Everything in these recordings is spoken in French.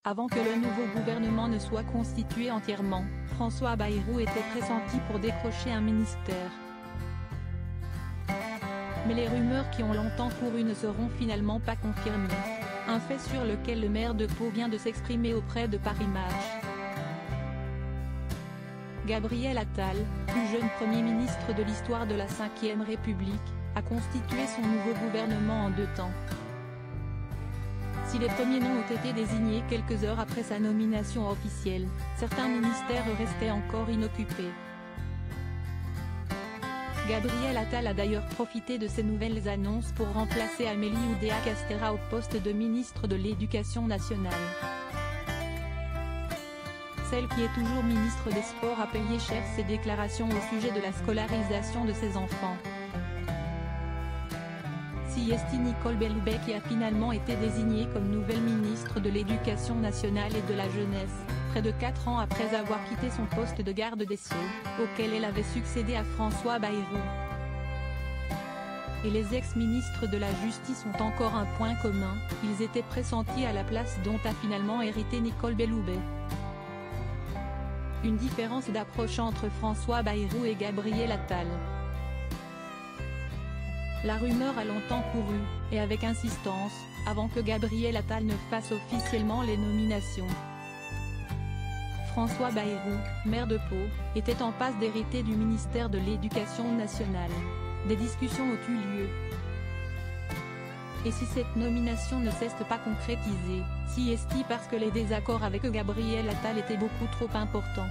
Avant que le nouveau gouvernement ne soit constitué entièrement, François Bayrou était pressenti pour décrocher un ministère. Mais les rumeurs qui ont longtemps couru ne seront finalement pas confirmées. Un fait sur lequel le maire de Pau vient de s'exprimer auprès de Paris Match. Gabriel Attal, plus jeune Premier ministre de l'histoire de la Ve République, a constitué son nouveau gouvernement en 2 temps. Si les premiers noms ont été désignés quelques heures après sa nomination officielle, certains ministères restaient encore inoccupés. Gabriel Attal a d'ailleurs profité de ces nouvelles annonces pour remplacer Amélie Oudéa-Castéra au poste de ministre de l'Éducation nationale. Celle qui est toujours ministre des Sports a payé cher ses déclarations au sujet de la scolarisation de ses enfants. Si Nicole Belloubet qui a finalement été désignée comme nouvelle ministre de l'Éducation nationale et de la jeunesse, près de 4 ans après avoir quitté son poste de garde des Sceaux, auquel elle avait succédé à François Bayrou. Et les ex-ministres de la Justice ont encore un point commun, ils étaient pressentis à la place dont a finalement hérité Nicole Belloubet. Une différence d'approche entre François Bayrou et Gabriel Attal. La rumeur a longtemps couru, et avec insistance, avant que Gabriel Attal ne fasse officiellement les nominations. François Bayrou, maire de Pau, était en passe d'hériter du ministère de l'Éducation nationale. Des discussions ont eu lieu. Et si cette nomination ne s'est pas concrétisée, si est-il parce que les désaccords avec Gabriel Attal étaient beaucoup trop importants.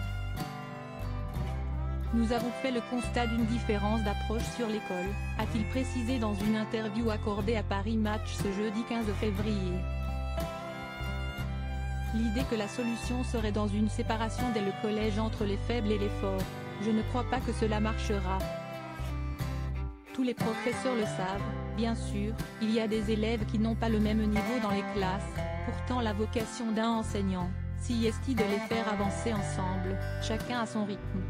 Nous avons fait le constat d'une différence d'approche sur l'école, a-t-il précisé dans une interview accordée à Paris Match ce jeudi 15 février. L'idée que la solution serait dans une séparation dès le collège entre les faibles et les forts, je ne crois pas que cela marchera. Tous les professeurs le savent, bien sûr, il y a des élèves qui n'ont pas le même niveau dans les classes, pourtant la vocation d'un enseignant, si est de les faire avancer ensemble, chacun à son rythme.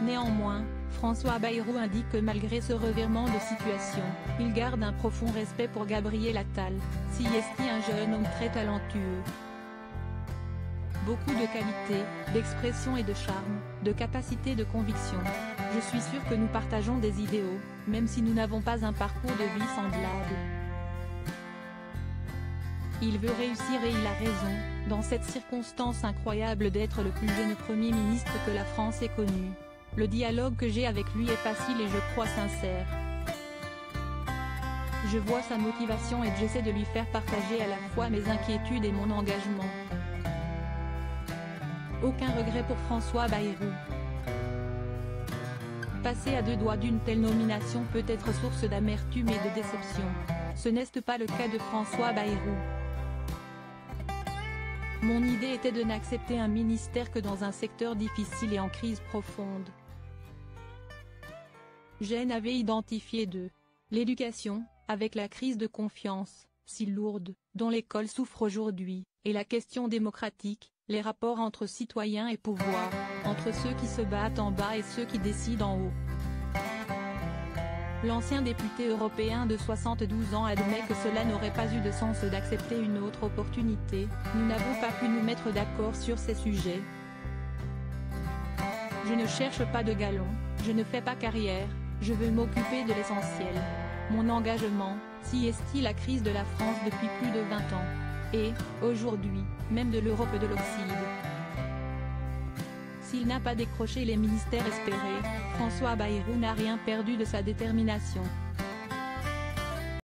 Néanmoins, François Bayrou indique que malgré ce revirement de situation, il garde un profond respect pour Gabriel Attal, si est un jeune homme très talentueux. Beaucoup de qualité, d'expression et de charme, de capacité de conviction. Je suis sûr que nous partageons des idéaux, même si nous n'avons pas un parcours de vie semblable. Il veut réussir et il a raison, dans cette circonstance incroyable d'être le plus jeune Premier ministre que la France ait connu. Le dialogue que j'ai avec lui est facile et je crois sincère. Je vois sa motivation et j'essaie de lui faire partager à la fois mes inquiétudes et mon engagement. Aucun regret pour François Bayrou. Passer à 2 doigts d'une telle nomination peut être source d'amertume et de déception. Ce n'est pas le cas de François Bayrou. Mon idée était de n'accepter un ministère que dans un secteur difficile et en crise profonde. Je n'avais identifié l'éducation, avec la crise de confiance, si lourde, dont l'école souffre aujourd'hui, et la question démocratique, les rapports entre citoyens et pouvoir, entre ceux qui se battent en bas et ceux qui décident en haut. L'ancien député européen de 72 ans admet que cela n'aurait pas eu de sens d'accepter une autre opportunité, nous n'avons pas pu nous mettre d'accord sur ces sujets. Je ne cherche pas de galon, je ne fais pas carrière, je veux m'occuper de l'essentiel. Mon engagement, si est la crise de la France depuis plus de 20 ans. Et, aujourd'hui, même de l'Europe et de l'Occident. S'il n'a pas décroché les ministères espérés, François Bayrou n'a rien perdu de sa détermination.